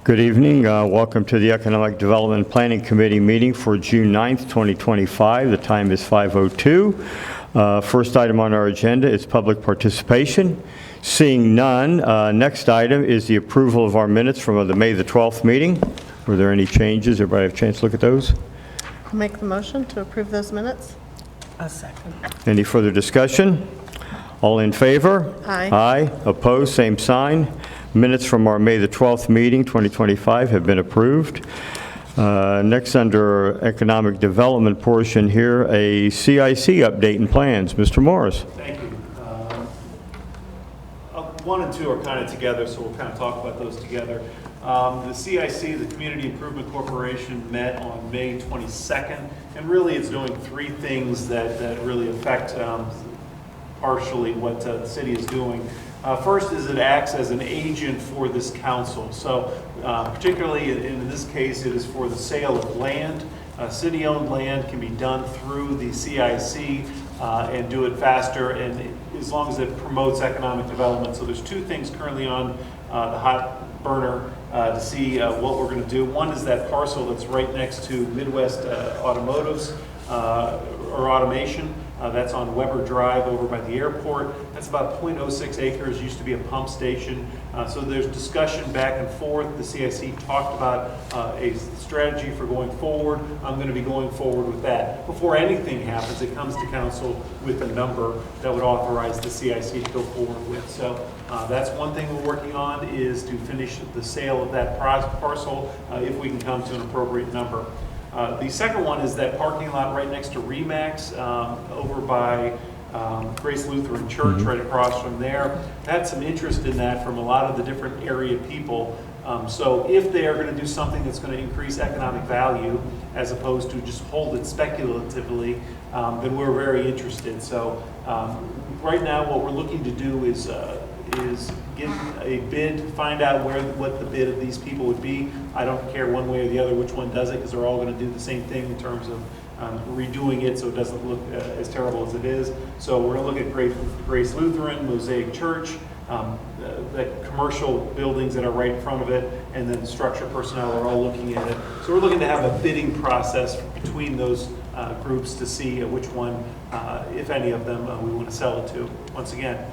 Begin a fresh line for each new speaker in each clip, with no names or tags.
Good evening. Welcome to the Economic Development and Planning Committee meeting for June 9th, 2025. The time is 5:02. First item on our agenda is public participation. Seeing none, next item is the approval of our minutes from the May the 12th meeting. Were there any changes? Everybody have a chance to look at those?
I'll make the motion to approve those minutes.
A second.
Any further discussion? All in favor?
Aye.
Aye. Opposed? Same sign. Minutes from our May the 12th meeting, 2025, have been approved. Next, under economic development portion here, a CIC update and plans. Mr. Morris.
Thank you. One and two are kind of together, so we'll kind of talk about those together. The CIC, the Community Improvement Corporation, met on May 22nd, and really it's doing three things that really affect partially what the city is doing. First is it acts as an agent for this council. So particularly in this case, it is for the sale of land. City-owned land can be done through the CIC and do it faster, and as long as it promotes economic development. So there's two things currently on the hot burner to see what we're going to do. One is that parcel that's right next to Midwest Automotives or Automation. That's on Weber Drive over by the airport. That's about 0.06 acres, used to be a pump station. So there's discussion back and forth. The CIC talked about a strategy for going forward. I'm going to be going forward with that. Before anything happens, it comes to council with a number that would authorize the CIC to go forward with. So that's one thing we're working on, is to finish the sale of that parcel if we can come to an appropriate number. The second one is that parking lot right next to Remax over by Grace Lutheran Church, right across from there. Had some interest in that from a lot of the different area people. So if they are going to do something that's going to increase economic value as opposed to just hold it speculatively, then we're very interested. So right now what we're looking to do is get a bid, find out what the bid of these people would be. I don't care one way or the other which one does it, because they're all going to do the same thing in terms of redoing it so it doesn't look as terrible as it is. So we're going to look at Grace Lutheran, Mosaic Church, the commercial buildings that are right in front of it, and then structure personnel are all looking at it. So we're looking to have a bidding process between those groups to see which one, if any of them, we want to sell it to. Once again,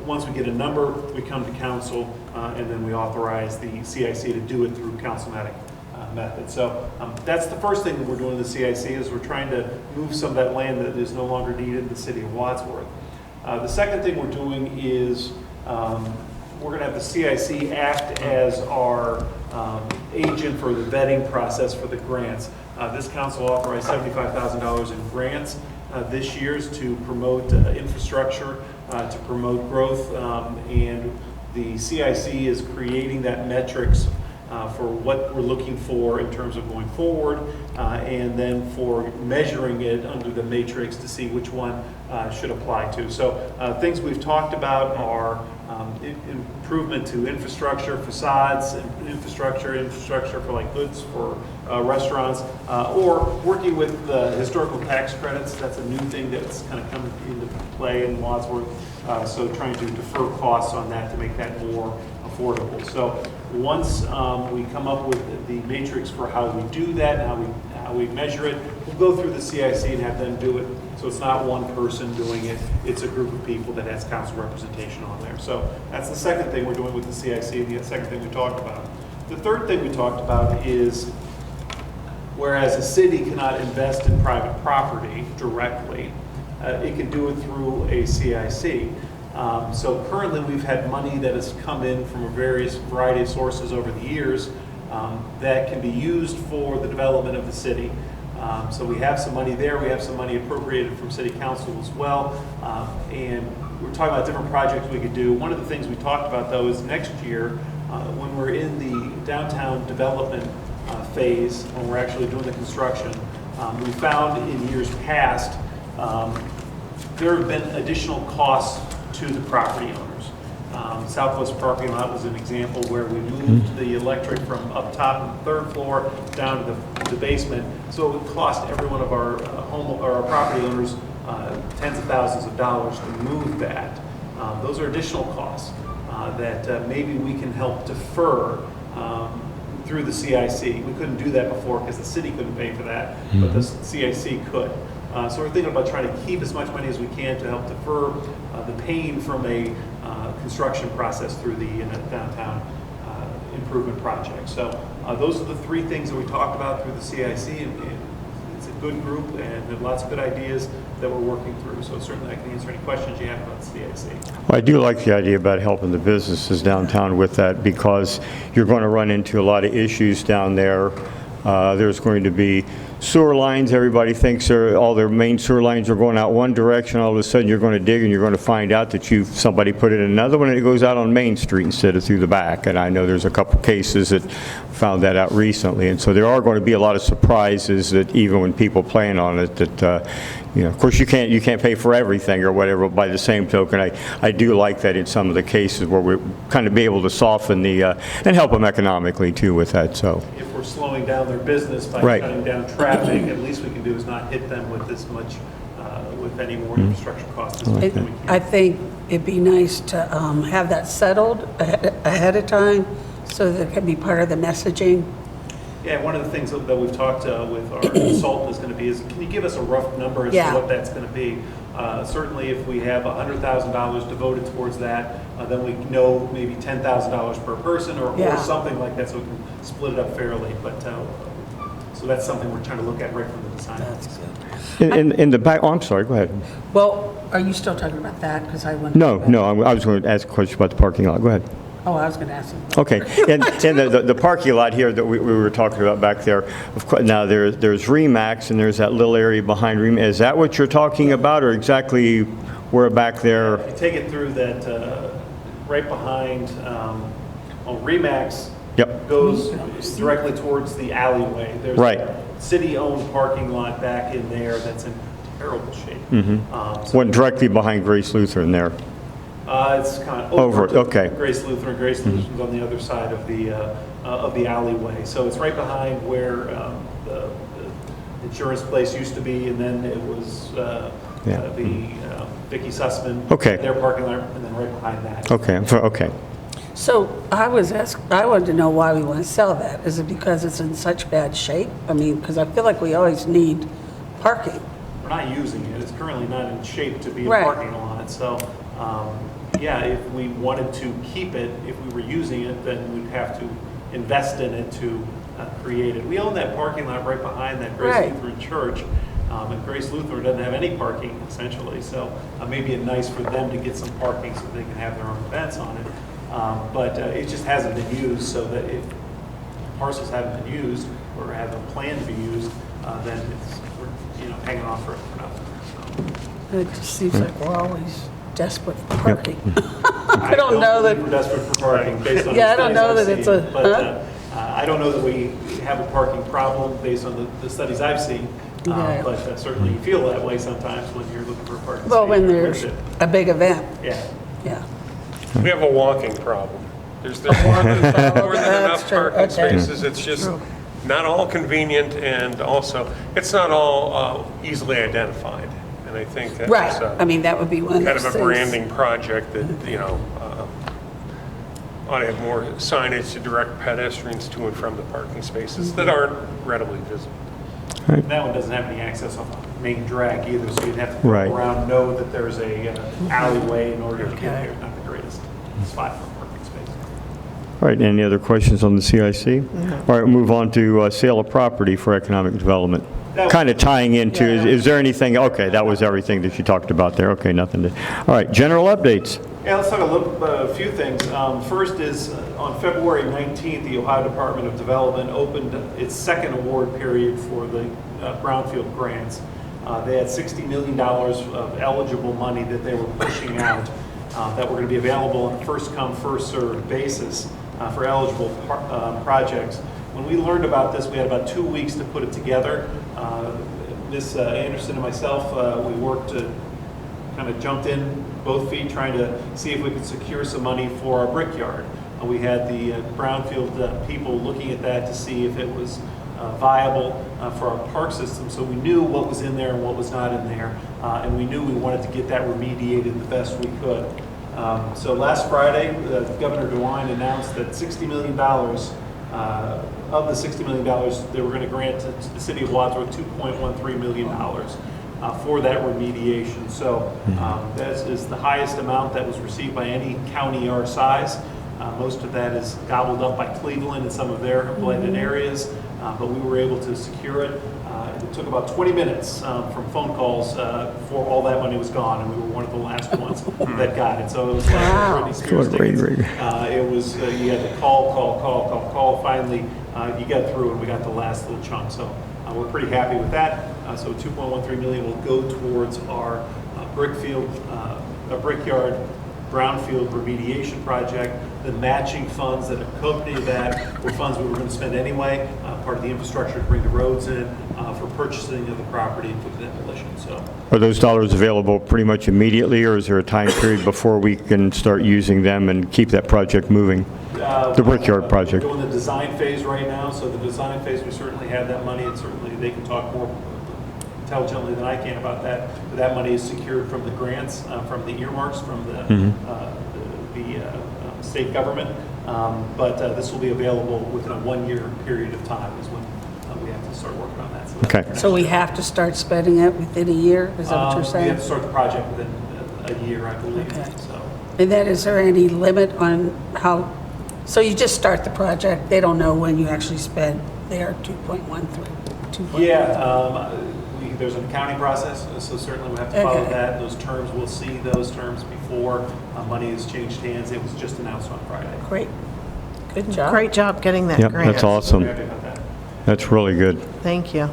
once we get a number, we come to council, and then we authorize the CIC to do it through councilmatic method. So that's the first thing that we're doing in the CIC, is we're trying to move some of that land that is no longer needed in the city of Wadsworth. The second thing we're doing is we're going to have the CIC act as our agent for the vetting process for the grants. This council authorized $75,000 in grants this year to promote infrastructure, to promote growth, and the CIC is creating that metrics for what we're looking for in terms of going forward, and then for measuring it under the matrix to see which one should apply to. So things we've talked about are improvement to infrastructure, facades, infrastructure for like goods for restaurants, or working with the historical tax credits. That's a new thing that's kind of come into play in Wadsworth. So trying to defer costs on that to make that more affordable. So once we come up with the matrix for how we do that and how we measure it, we'll go through the CIC and have them do it. So it's not one person doing it, it's a group of people that has council representation on there. So that's the second thing we're doing with the CIC, and the second thing we talked about. The third thing we talked about is, whereas a city cannot invest in private property directly, it can do it through a CIC. So currently we've had money that has come in from a variety of sources over the years that can be used for the development of the city. So we have some money there. We have some money appropriated from City Council as well. And we're talking about different projects we could do. One of the things we talked about, though, is next year, when we're in the downtown development phase, when we're actually doing the construction, we found in years past there have been additional costs to the property owners. Southwest parking lot was an example where we moved the electric from up top on the third floor down to the basement. So it would cost every one of our our property owners tens of thousands of dollars to move that. Those are additional costs that maybe we can help defer through the CIC. We couldn't do that before because the city couldn't pay for that, but the CIC could. So we're thinking about trying to keep as much money as we can to help defer the pain from a construction process through the downtown improvement project. So those are the three things that we talked about through the CIC, and it's a good group and there are lots of good ideas that we're working through. So certainly I can answer any questions you have about the CIC.
Well, I do like the idea about helping the businesses downtown with that, because you're going to run into a lot of issues down there. There's going to be sewer lines. Everybody thinks all their main sewer lines are going out one direction. All of a sudden, you're going to dig and you're going to find out that somebody put in another one and it goes out on Main Street instead of through the back. And I know there's a couple cases that found that out recently. And so there are going to be a lot of surprises that even when people plan on it, that of course you can't pay for everything or whatever. By the same token, I do like that in some of the cases where we kind of be able to soften the and help them economically too with that. So
If we're slowing down their business by
Right.
cutting down traffic, at least we can do is not hit them with this much, with any more infrastructure costs as we can.
I think it'd be nice to have that settled ahead of time so that it can be part of the messaging.
Yeah, one of the things that we've talked with our consultant is going to be is, can you give us a rough number as to
Yeah.
what that's going to be? Certainly, if we have $100,000 devoted towards that, then we know maybe $10,000 per person or
Yeah.
something like that, so we can split it up fairly. But so that's something we're trying to look at right from the design.
That's good.
in the back, oh, I'm sorry, go ahead.
Well, are you still talking about that? Because I went.
No, I was going to ask a question about the parking lot. Go ahead.
Oh, I was going to ask him.
Okay, and the parking lot here that we were talking about back there, of course, now there's Remax and there's that little area behind Remax. Is that what you're talking about, or exactly where back there?
If you take it through that, right behind, Remax
Yep.
goes directly towards the alleyway. There's
Right.
a city-owned parking lot back in there that's in terrible shape. So,
Went directly behind Grace Lutheran there.
it's kind of
Over,
to
okay.
Grace Lutheran. Grace Lutheran's on the other side of the alleyway. So it's right behind where the insurance place used to be, and then it was Vicky Sussman.
Okay.
Their parking lot, and then right behind that.
Okay, okay.
So I wanted to know why we want to sell that. Is it because it's in such bad shape? I mean, because I feel like we always need parking.
We're not using it. It's currently not in shape to be a
Right.
parking lot. So, if we wanted to keep it, if we were using it, then we'd have to invest in it to create it. We own that parking lot right behind that Grace
Right.
Lutheran Church. And Grace Lutheran doesn't have any parking, essentially. So maybe it's nice for them to get some parking so they can have their own events on it. But it just hasn't been used, so that if parcels haven't been used or haven't planned to be used, then we're hanging on for nothing. So.
It just seems like we're always desperate for parking. I don't know that.
We're desperate for parking based on
Yeah,
the
I don't
studies
know
I've
that it's
seen,
a-
but I don't know that we have a parking problem based on the studies I've seen.
Yeah.
But certainly you feel that way sometimes when you're looking for a parking
Well,
space.
when there's a big event,
Yeah.
yeah.
We have a walking problem. There's more than enough
That's true.
parking
Okay.
spaces. It's just
True.
not all convenient, and also, it's not all easily identified. And I think that's
Right. I mean, that would be one of
kind
those
of a
things.
branding project that, ought to have more signage to direct pedestrians to and from the parking spaces that aren't readily visible.
And that one doesn't have any access off the main drag either, so you'd have to
Right.
go around, know that there's a alleyway in order to get
Okay.
there. Not the greatest spot for a parking space.
All right, any other questions on the CIC? All right, we'll move on to sale of property for economic development.
That was-
Kind of tying into, is there anything, okay, that was everything that you talked about there. Okay, nothing to, all right, general updates.
Yeah, let's talk a few things. First is on February 19th, the Ohio Department of Development opened its second award period for the brownfield grants. They had $60 million of eligible money that they were pushing out that were going to be available on a first-come, first-served basis for eligible projects. When we learned about this, we had about 2 weeks to put it together. Ms. Anderson and myself, we worked to kind of jumped in both feet trying to see if we could secure some money for our brickyard. We had the brownfield people looking at that to see if it was viable for our park system. So we knew what was in there and what was not in there, and we knew we wanted to get that remediated the best we could. So last Friday, Governor DeWine announced that $60 million Of the $60 million, they were going to grant to the City of Wadsworth $2.13 million for that remediation. So that is the highest amount that was received by any county our size. Most of that is gobbled up by Cleveland and some of their blighted areas, but we were able to secure it. It took about 20 minutes from phone calls before all that money was gone, and we were one of the last ones that got it. So it was like Britney Spears tickets. It was you had to call. Finally, you got through, and we got the last little chunk. So we're pretty happy with that. So 2.13 million will go towards our brickyard brownfield remediation project. The matching funds that accompany that were funds we were going to spend anyway, part of the infrastructure to bring the roads in, for purchasing of the property and for the demolition. So,
Are those dollars available pretty much immediately, or is there a time period before we can start using them and keep that project moving? The brickyard project.
We're doing the design phase right now, so the design phase, we certainly have that money, and certainly they can talk more intelligently than I can about that. But that money is secured from the grants, from the earmarks, from the state government. But this will be available within a 1-year period of time is when we have to start working on that. So
Okay.
So we have to start spending it within a year? Is that what you're
We
saying?
have to start the project within a year, I believe.
Okay.
So.
And then is there any limit on how, so you just start the project, they don't know when you actually spend their 2.13?
Yeah, there's an accounting process, so certainly we have to follow
Okay.
that. Those terms, we'll see those terms before money has changed hands. It was just announced on Friday.
Great. Good job.
Great job getting that
Yep,
grant.
that's awesome.
We're happy about that.
That's really good.
Thank you.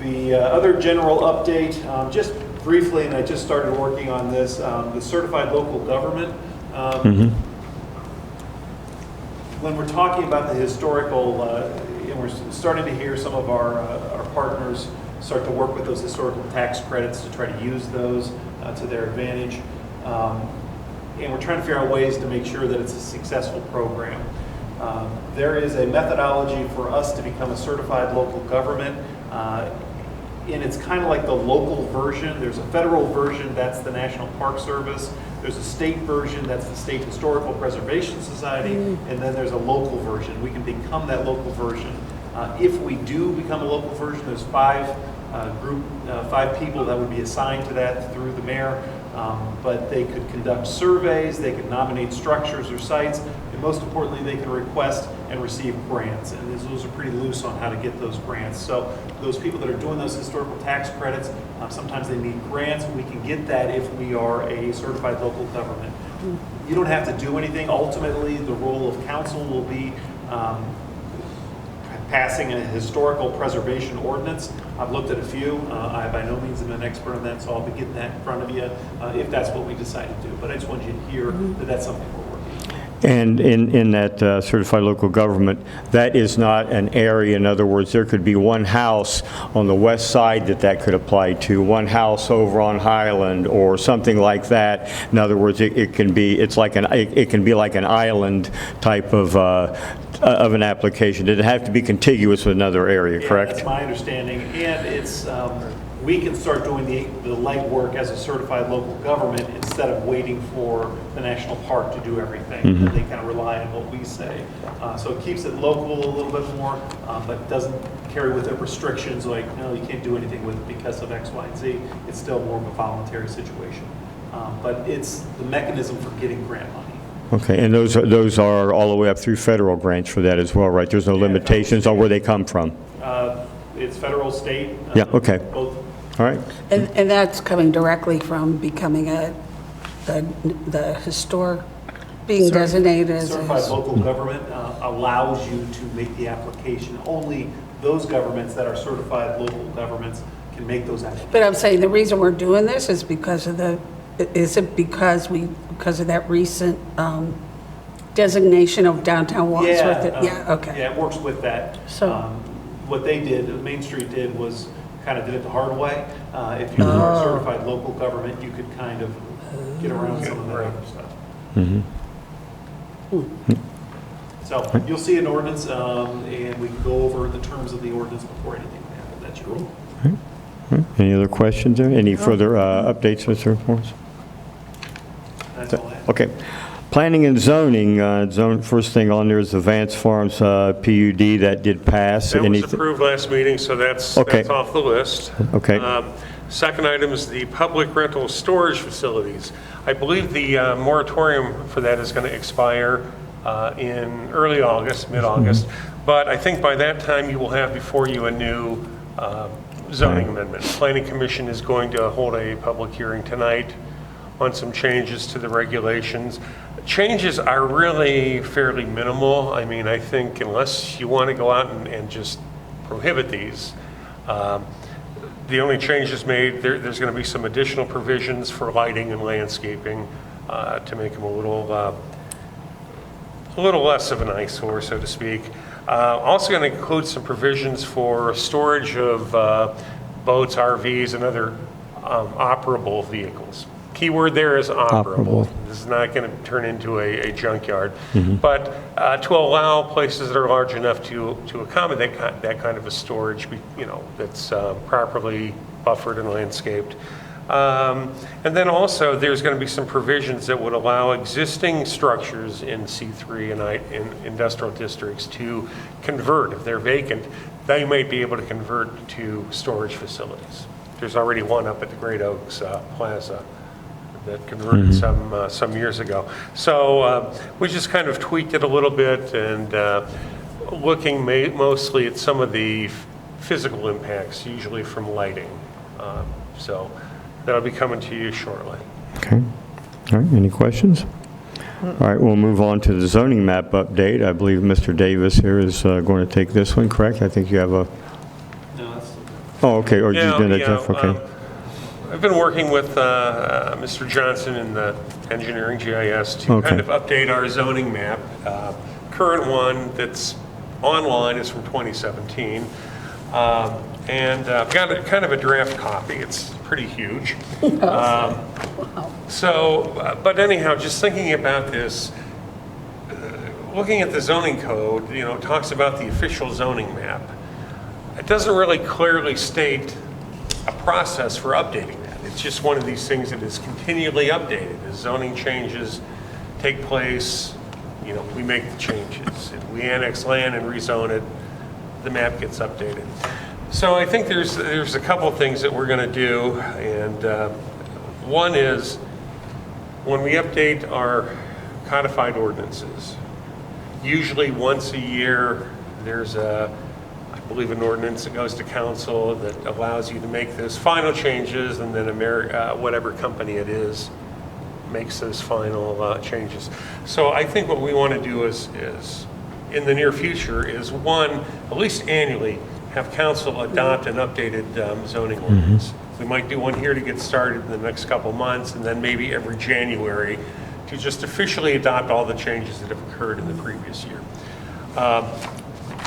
The other general update, just briefly, and I just started working on this, the certified local government. When we're talking about the historical, and we're starting to hear some of our partners start to work with those historical tax credits to try to use those to their advantage. And we're trying to figure out ways to make sure that it's a successful program. There is a methodology for us to become a certified local government, and it's kind of like the local version. There's a federal version, that's the National Park Service. There's a state version, that's the State Historical Preservation Society, and then there's a local version. We can become that local version. If we do become a local version, there's five people that would be assigned to that through the mayor, but they could conduct surveys, they could nominate structures or sites, and most importantly, they can request and receive grants. And those are pretty loose on how to get those grants. So those people that are doing those historical tax credits, sometimes they need grants. We can get that if we are a certified local government. You don't have to do anything. Ultimately, the role of council will be passing a historical preservation ordinance. I've looked at a few. I by no means am an expert on that, so I'll be getting that in front of you if that's what we decide to do. But I just wanted you to hear that that's something we're working on.
And in that certified local government, that is not an area. In other words, there could be one house on the west side that could apply to, one house over on Highland, or something like that. In other words, it can be like an island type of an application. Did it have to be contiguous with another area?
Yeah,
correct?
that's my understanding, and it's we can start doing the legwork as a certified local government instead of waiting for the national park to do everything. They kind of rely on what we say. So it keeps it local a little bit more, but doesn't carry with it restrictions like, no, you can't do anything with it because of X, Y, and Z. It's still more of a voluntary situation. But it's the mechanism for getting grant money.
Okay, and those are all the way up through federal grants for that as well, right? There's no limitations on where they come from.
It's federal, state.
Yeah, okay.
Both.
All right.
And that's coming directly from becoming the historic, being designated as
Certified local government allows you to make the application. Only those governments that are certified local governments can make those applications.
But I'm saying the reason we're doing this is because of because of that recent designation of downtown Wadsworth? Okay.
Yeah, it works with that.
So-
What they did, Main Street did, was kind of did it the hard way. If you were a certified local government, you could kind of get around some of that other stuff. So you'll see an ordinance, and we can go over the terms of the ordinance before anything happens. That's your rule.
Any other questions or any further updates, Mr. Morris?
That's all I have.
Okay. Planning and zoning, first thing on there is Advanced Farms PUD that did pass.
That was
Anything-
approved last meeting, so that's
Okay.
off the list.
Okay.
Second item is the public rental storage facilities. I believe the moratorium for that is going to expire in early August, mid-August. But I think by that time, you will have before you a new zoning amendment. Planning Commission is going to hold a public hearing tonight on some changes to the regulations. Changes are really fairly minimal. I mean, I think unless you want to go out and just prohibit these, the only changes made, there's going to be some additional provisions for lighting and landscaping to make them a little less of an eyesore, so to speak. Also going to include some provisions for storage of boats, RVs, and other operable vehicles. Keyword there is operable.
Operable.
This is not going to turn into a junkyard. But to allow places that are large enough to accommodate that kind of a storage, that's properly buffered and landscaped. And then also, there's going to be some provisions that would allow existing structures in C3 and in industrial districts to convert. If they're vacant, they might be able to convert to storage facilities. There's already one up at the Great Oaks Plaza that converted some years ago. So we just kind of tweaked it a little bit and looking mostly at some of the physical impacts, usually from lighting. So that'll be coming to you shortly.
Okay. All right, any questions? All right, we'll move on to the zoning map update. I believe Mr. Davis here is going to take this one, correct? I think you have a...
No, that's,
Oh, okay, or you did it, Jeff, okay.
I've been working with Mr. Johnson in the engineering GIS to
Okay.
kind of update our zoning map. Current one that's online is from 2017. And I've got kind of a draft copy. It's pretty huge. But anyhow, just thinking about this, looking at the zoning code, it talks about the official zoning map. It doesn't really clearly state a process for updating that. It's just one of these things that is continually updated. As zoning changes take place, we make the changes. If we annex land and rezone it, the map gets updated. So I think there's a couple of things that we're going to do, and one is when we update our codified ordinances, usually once a year there's I believe an ordinance that goes to council that allows you to make those final changes, and then whatever company it is makes those final changes. So I think what we want to do is in the near future is one, at least annually, have council adopt an updated zoning ordinance. We might do one here to get started in the next couple months, and then maybe every January to just officially adopt all the changes that have occurred in the previous year.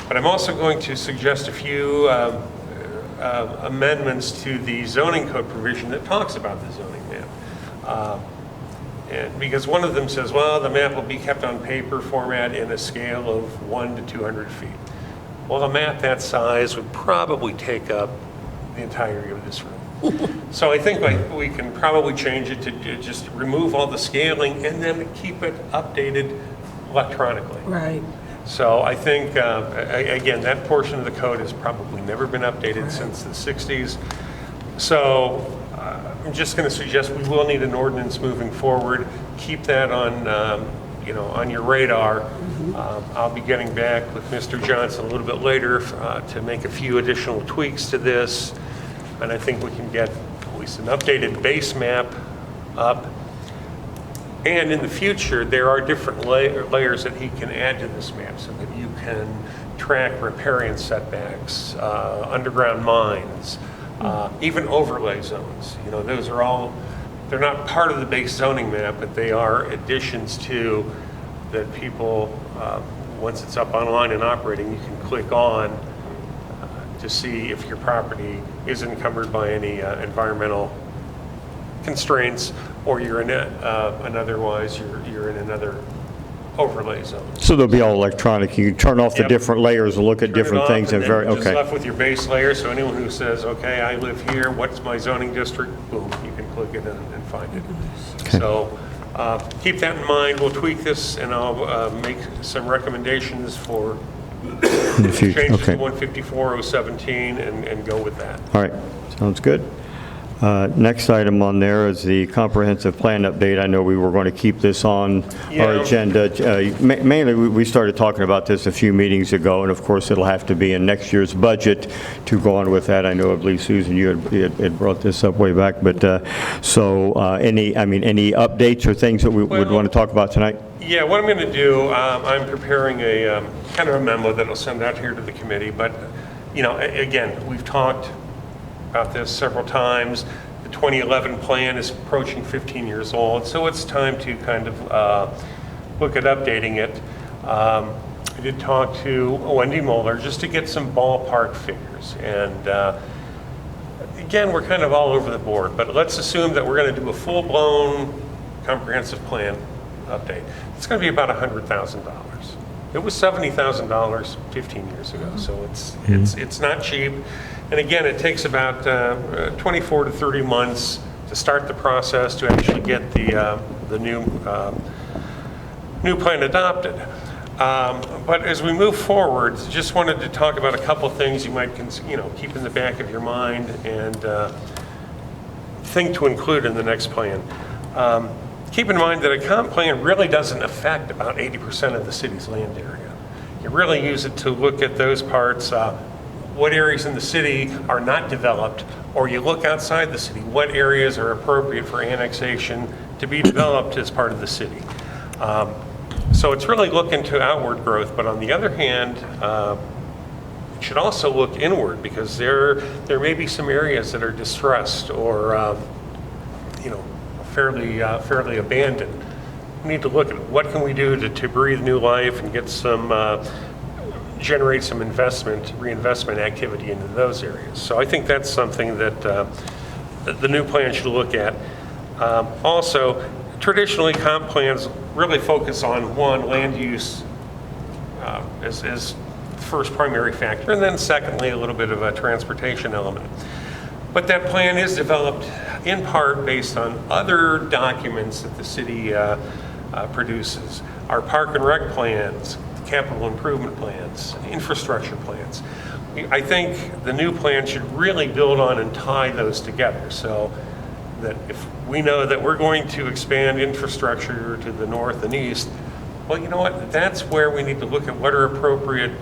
But I'm also going to suggest a few amendments to the zoning code provision that talks about the zoning map. And because one of them says, well, the map will be kept on paper format in a scale of 1 to 200 feet. Well, a map that size would probably take up the entirety of this room. So I think we can probably change it to just remove all the scaling and then keep it updated electronically.
Right.
So I think, again, that portion of the code has probably never been updated since the 60s. So I'm just going to suggest we will need an ordinance moving forward. Keep that on, on your radar. I'll be getting back with Mr. Johnson a little bit later to make a few additional tweaks to this. And I think we can get at least an updated base map up. And in the future, there are different layers that he can add to this map so that you can track riparian setbacks, underground mines, even overlay zones. Those are all, they're not part of the base zoning map, but they are additions to that people, once it's up online and operating, you can click on to see if your property is encumbered by any environmental constraints, or you're in otherwise you're in another overlay zone.
So they'll be all electronic. You can turn off the
Yep.
different layers and look at
Turn it
different
off,
things
and then
very,
you're just
okay.
left with your base layer. So anyone who says, okay, I live here, what's my zoning district? Boom, you can click it and find it.
Okay.
So Keep that in mind. We'll tweak this, and I'll make some recommendations for
In the future,
changes to
okay.
154-017 and go with that.
All right, sounds good. Next item on there is the comprehensive plan update. I know we were going to keep this on our
Yeah.
agenda. Mainly, we started talking about this a few meetings ago, and of course, it'll have to be in next year's budget to go on with that. I know, I believe, Susan, you had brought this up way back, but any updates or things that we would want to talk about tonight?
Yeah, what I'm going to do, I'm preparing a kind of a memo that I'll send out here to the committee, but, again, we've talked about this several times. The 2011 plan is approaching 15 years old, so it's time to kind of look at updating it. I did talk to Wendy Moeller just to get some ballpark figures, and again, we're kind of all over the board, but let's assume that we're going to do a full-blown comprehensive plan update. It's going to be about $100,000. It was $70,000 15 years ago, so it's not cheap. And again, it takes about 24 to 30 months to start the process to actually get the new plan adopted. But as we move forward, just wanted to talk about a couple things you might keep in the back of your mind and think to include in the next plan. Keep in mind that a comp plan really doesn't affect about 80% of the city's land area. You really use it to look at those parts, what areas in the city are not developed, or you look outside the city, what areas are appropriate for annexation to be developed as part of the city. So it's really looking to outward growth, but on the other hand, it should also look inward, because there may be some areas that are distressed or fairly abandoned. We need to look at what can we do to breathe new life and get generate some reinvestment activity into those areas. So I think that's something that the new plan should look at. Also, traditionally, comp plans really focus on land use as the first primary factor, and then secondly, a little bit of a transportation element. But that plan is developed in part based on other documents that the city produces. Our park and rec plans, capital improvement plans, infrastructure plans. I think the new plan should really build on and tie those together, so that if we know that we're going to expand infrastructure to the north and east, well, you know what? That's where we need to look at what are appropriate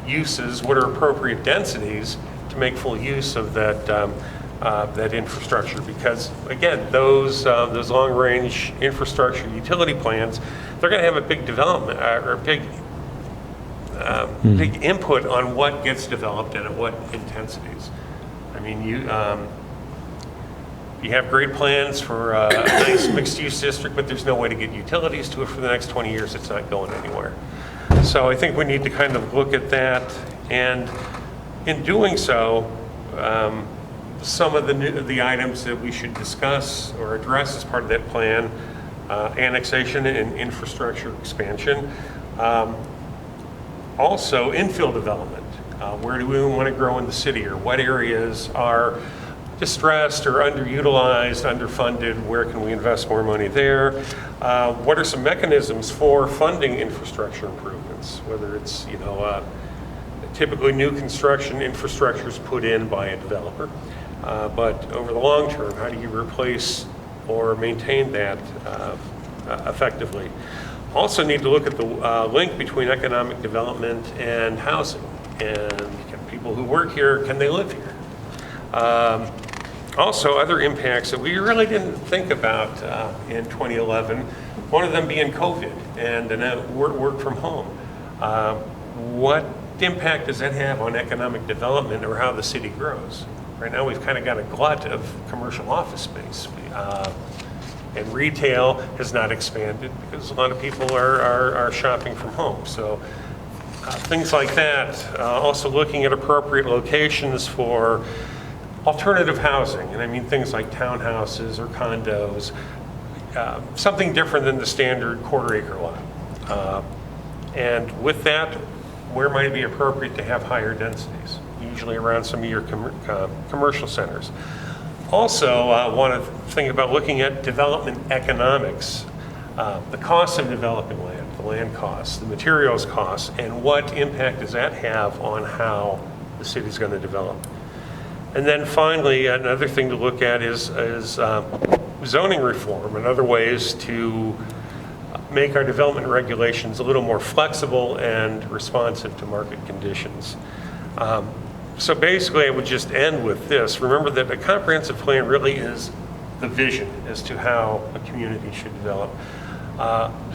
uses, what are appropriate densities to make full use of that infrastructure. Because again, those long-range infrastructure utility plans, they're going to have a big development or big input on what gets developed and at what intensities. I mean, you have great plans for a nice mixed-use district, but there's no way to get utilities to it for the next 20 years. It's not going anywhere. So I think we need to kind of look at that, and in doing so, some of the items that we should discuss or address as part of that plan, annexation and infrastructure expansion. Also, infill development. Where do we want to grow in the city, or what areas are distressed or underutilized, underfunded? Where can we invest more money there? What are some mechanisms for funding infrastructure improvements? Whether it's typically new construction infrastructure is put in by a developer, but over the long term, how do you replace or maintain that effectively? Also need to look at the link between economic development and housing, and people who work here, can they live here? Also, other impacts that we really didn't think about in 2011, one of them being COVID and work from home. What impact does that have on economic development or how the city grows? Right now, we've kind of got a glut of commercial office space. And retail has not expanded because a lot of people are shopping from home. So things like that. Also looking at appropriate locations for alternative housing. And I mean things like townhouses or condos. Something different than the standard quarter-acre lot. And with that, where might it be appropriate to have higher densities? Usually around some of your commercial centers. Also, want to think about looking at development economics. the cost of developing land, the land costs, the materials costs, and what impact does that have on how the city's going to develop. And then finally, another thing to look at is zoning reform and other ways to make our development regulations a little more flexible and responsive to market conditions. So basically, I would just end with this. Remember that a comprehensive plan really is the vision as to how a community should develop.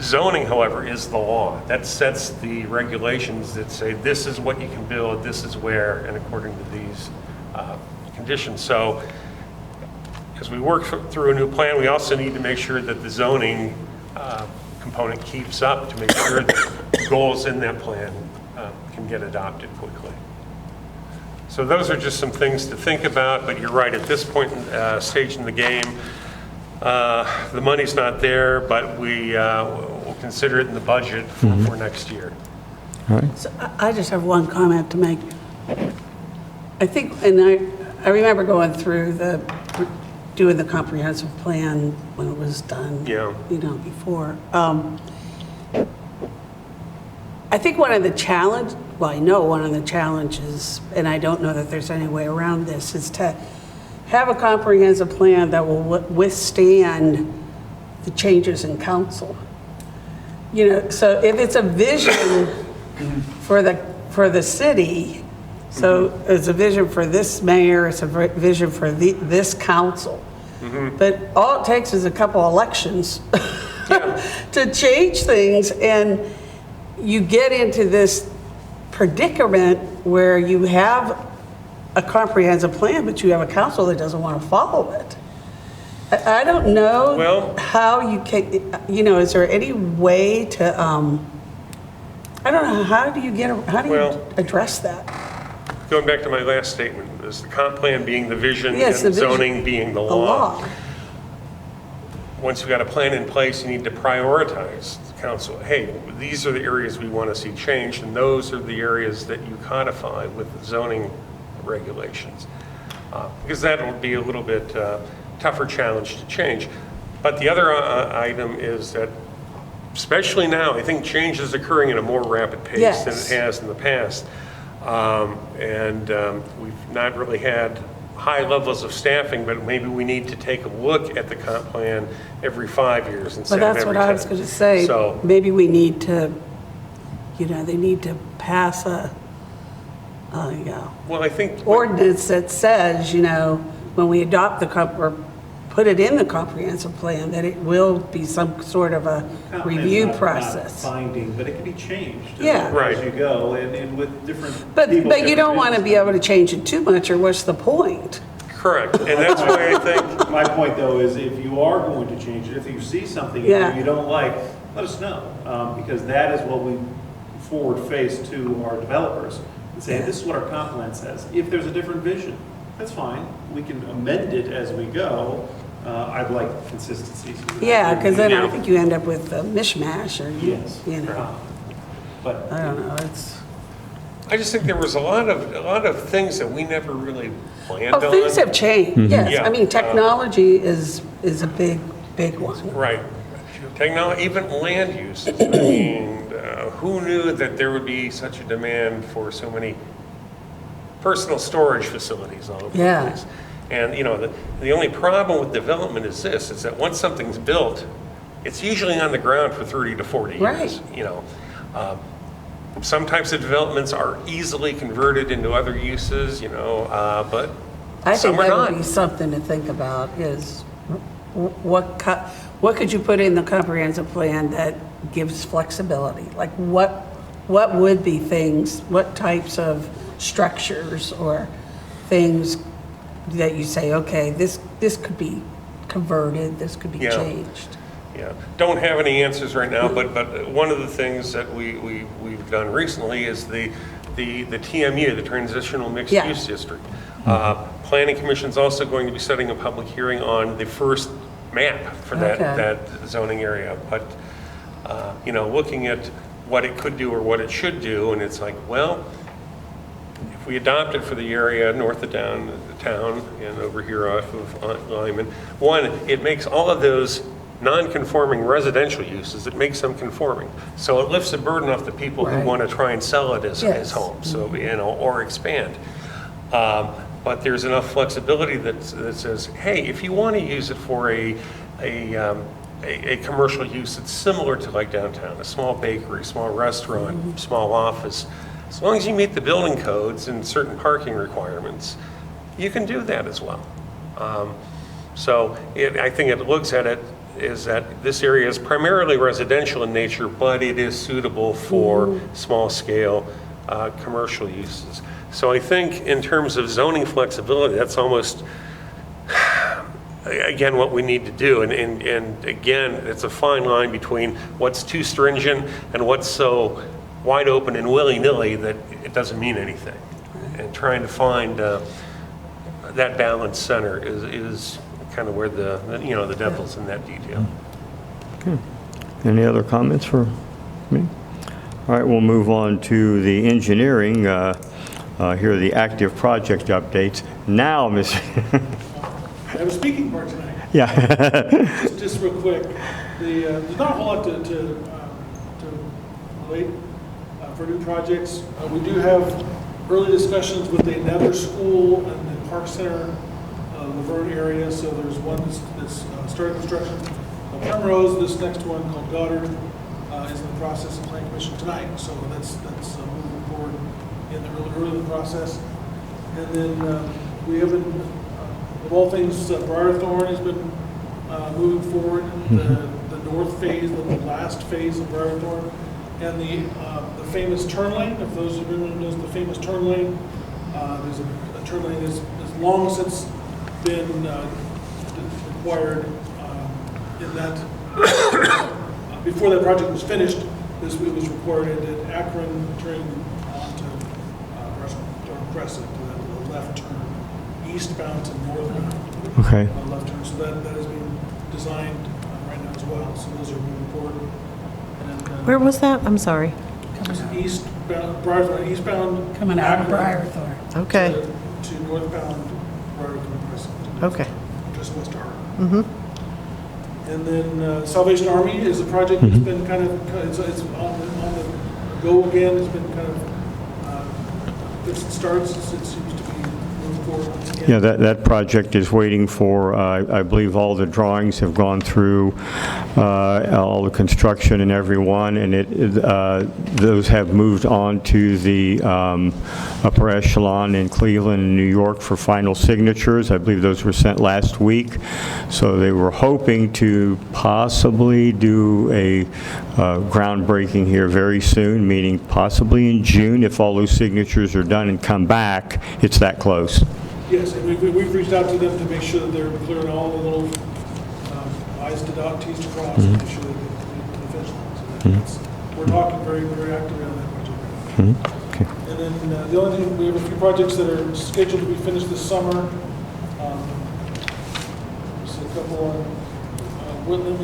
Zoning, however, is the law. That sets the regulations that say this is what you can build, this is where, and according to these conditions. So as we work through a new plan, we also need to make sure that the zoning component keeps up to make sure that the goals in that plan can get adopted quickly. So those are just some things to think about, but you're right, at this point stage in the game, the money's not there, but we'll consider it in the budget for next year.
All right.
So I just have one comment to make. I think, and I remember going through doing the comprehensive plan when it was done,
Yeah.
Before. I think one of the I know one of the challenges, and I don't know that there's any way around this, is to have a comprehensive plan that will withstand the changes in council. So if it's a vision for the city, so it's a vision for this mayor, it's a vision for this council. But all it takes is a couple elections to change things, and you get into this predicament where you have a comprehensive plan, but you have a council that doesn't want to follow it. I don't know how you can, is there any way to, I don't know, how do you address that?
Going back to my last statement, is the comp plan being the vision
Yes,
and
the vision,
zoning being the law. Once you've got a plan in place, you need to prioritize the council. Hey, these are the areas we want to see changed, and those are the areas that you codify with the zoning regulations. Because that will be a little bit tougher challenge to change. But the other item is that, especially now, I think change is occurring at a more rapid pace than it has in the past. We've not really had high levels of staffing, but maybe we need to take a look at the comp plan every 5 years instead of every 10.
Well, that's what I was going to say.
So
maybe we need to, they need to pass a
well, I think
ordinance that says, when we adopt or put it in the comprehensive plan, that it will be some sort of a
Comp plan's
review
not
process.
binding, but it can be changed
Right.
as you go, and with different
But
people,
you don't want to
different
be able to change it too much, or what's the point?
correct, and that's why I think
My point, though, is if you are going to change it, if you see something in there you don't like, let us know, because that is what we forward face to our developers and say, this is what our comp plan says. If there's a different vision, that's fine. We can amend it as we go. I'd like consistency.
Yeah, because then I think you end up with a mishmash, or
Yes. But
I don't know.
I just think there was a lot of things that we never really planned on.
Things have changed. Yes,
Yeah.
I mean technology is a big one.
Right. Technology, even land use. I mean, who knew that there would be such a demand for so many personal storage facilities all over the place? And the only problem with development is this: is that once something's built, it's usually on the ground for 30 to 40 years.
Right.
Some types of developments are easily converted into other uses, but
I
some
think
are
that
not.
would be something to think about, is what could you put in the comprehensive plan that gives flexibility? Like what would be things, what types of structures or things that you say, okay, this could be converted, this could be changed?
Yeah, don't have any answers right now, but one of the things that we've done recently is the TMU, the Transitional Mixed Use District. Planning Commission's also going to be setting a public hearing on the first map for that zoning area. But looking at what it could do or what it should do, and it's like, well, if we adopt it for the area north of town and over here off of Lyman, one, it makes all of those non-conforming residential uses, it makes them conforming. So it lifts the burden off the people who
Right.
want to try and sell it as
Yes.
homes, so, or expand. But there's enough flexibility that says, hey, if you want to use it for a commercial use that's similar to like downtown, a small bakery, small restaurant, small office, as long as you meet the building codes and certain parking requirements, you can do that as well. So I think it looks at it is that this area is primarily residential in nature, but it is suitable for small scale commercial uses. So I think in terms of zoning flexibility, that's almost, again, what we need to do. And again, it's a fine line between what's too stringent and what's so wide open and willy-nilly that it doesn't mean anything. And trying to find that balanced center is kind of where the devil's in that detail.
Any other comments for me? All right, we'll move on to the engineering. Here are the active project updates. Now, Ms.
I have a speaking part tonight.
Yeah.
Just real quick, there's not a whole lot to relate for new projects. We do have early discussions with another school in the Park Center, Laverne area. So there's one that's starting construction on Primrose. This next one called Goddard is in the process of planning commission tonight. So that's moving forward in the early in the process. And then we have been, of all things, Briarthorn has been moving forward. The north phase, the last phase of Briarthorn, and the famous turn lane. If those of you know the famous turn lane, there's a turn lane that's long since been required in that. Before that project was finished, it was required at Akron, turning onto Crescent, the left turn, eastbound to northbound.
Okay.
Left turn. So that is being designed right now as well. So those are moving forward. And
Where was that? I'm sorry.
eastbound, Briarthorn, eastbound.
Coming out of
Akron
Briarthorn.
Okay,
To northbound Briarthorn Crescent.
okay.
Just west of Harvard. And then Salvation Army is a project that's been kind of, it's on the go again. It's been kind of, fits and starts. It seems to be moving forward once again.
Yeah, that project is waiting for, I believe all the drawings have gone through, all the construction and everyone, and those have moved on to the upper echelon in Cleveland and New York for final signatures. I believe those were sent last week. So they were hoping to possibly do a groundbreaking here very soon, meaning possibly in June, if all those signatures are done and come back. It's that close.
Yes, and we've reached out to them to make sure that they're clearing all the little I's to dot, T's to cross, and make sure that they finish them. So that's, we're talking very, very actively on that project right now.
Okay.
And then the only thing, we have a few projects that are scheduled to be finished this summer. Just a couple on Whitlam,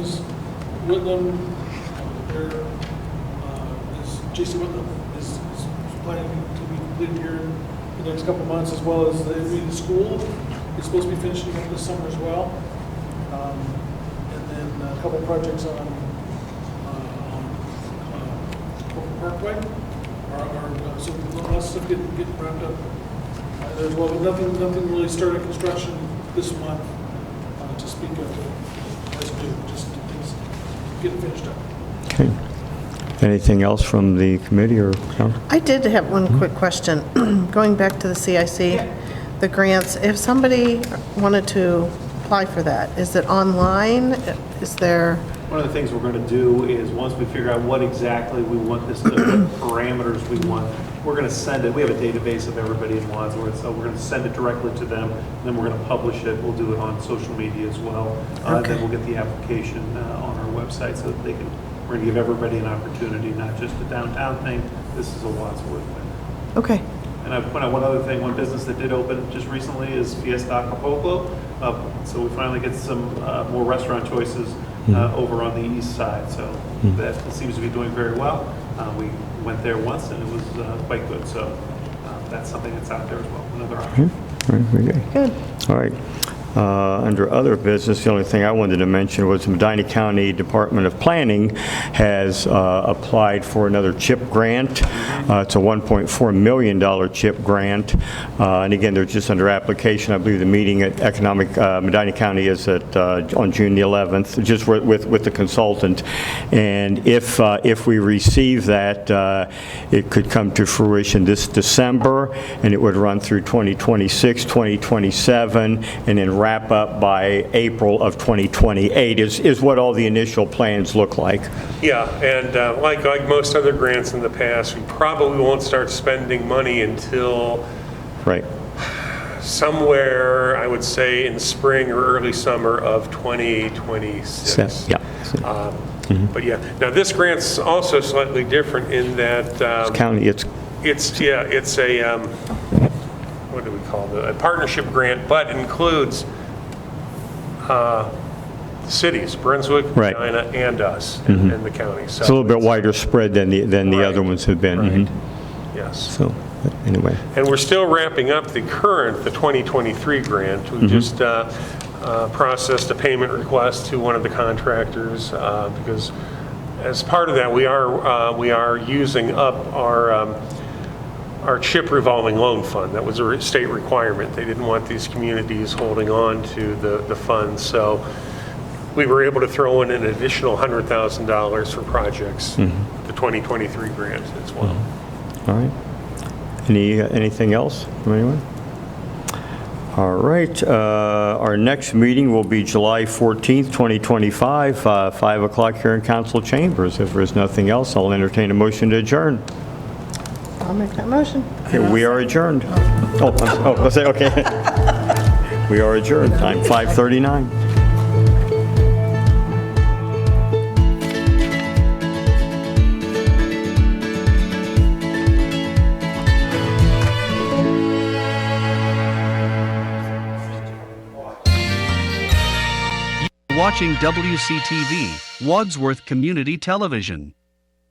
J.C. Whitlam is planning to be completed here in the next couple of months, as well as the school is supposed to be finishing up this summer as well. And then a couple of projects on Parkway. So lots of stuff getting wrapped up there as well, but nothing really started construction this month to speak of as new, just things getting finished up.
Okay. Anything else from the committee or council?
I did have one quick question. Going back to the CIC, the grants, if somebody wanted to apply for that, is it online? Is there?
One of the things we're going to do is, once we figure out what exactly we want this, what parameters we want, we're going to send it. We have a database of everybody in Wadsworth, so we're going to send it directly to them, and then we're going to publish it. We'll do it on social media as well. And then we'll get the application on our website so that they can, we're going to give everybody an opportunity, not just a downtown thing. This is a Wadsworth thing.
Okay.
And I point out one other thing, one business that did open just recently is Fiesta Acapulco. So we finally get some more restaurant choices over on the east side. So that seems to be doing very well. We went there once and it was quite good. So that's something that's out there as well, another option.
All right, very good.
Good.
All right. Under other business, the only thing I wanted to mention was the Medina County Department of Planning has applied for another CHIP grant. It's a $1.4 million CHIP grant. And again, they're just under application. I believe the meeting at Medina County is on June the 11th, just with the consultant. And if we receive that, it could come to fruition this December, and it would run through 2026, 2027, and then wrap up by April of 2028 is what all the initial plans look like.
Yeah, and like most other grants in the past, we probably won't start spending money until
Right.
somewhere, I would say, in spring or early summer of 2026.
Yeah.
But yeah, now this grant's also slightly different in that
County,
it's a what do we call it? A partnership grant, but includes cities, Brunswick,
Right.
Medina, and us, and the county. So
it's a little bit wider spread than the
Right.
other ones have been.
Right.
Mhm.
Yes.
So, anyway.
And we're still wrapping up the 2023 grant. We just processed a payment request to one of the contractors because as part of that, we are using up our CHIP revolving loan fund. That was a state requirement. They didn't want these communities holding on to the funds. So we were able to throw in an additional $100,000 for projects, the 2023 grant as well.
All right. Anything else from anyone? All right. Our next meeting will be July 14th, 2025, 5 o'clock here in council chambers. If there's nothing else, I'll entertain a motion to adjourn.
I'll make that motion.
Okay, we are adjourned. I'll say, okay. We are adjourned. Time 5:39.
Watching WCTV, Wadsworth Community Television.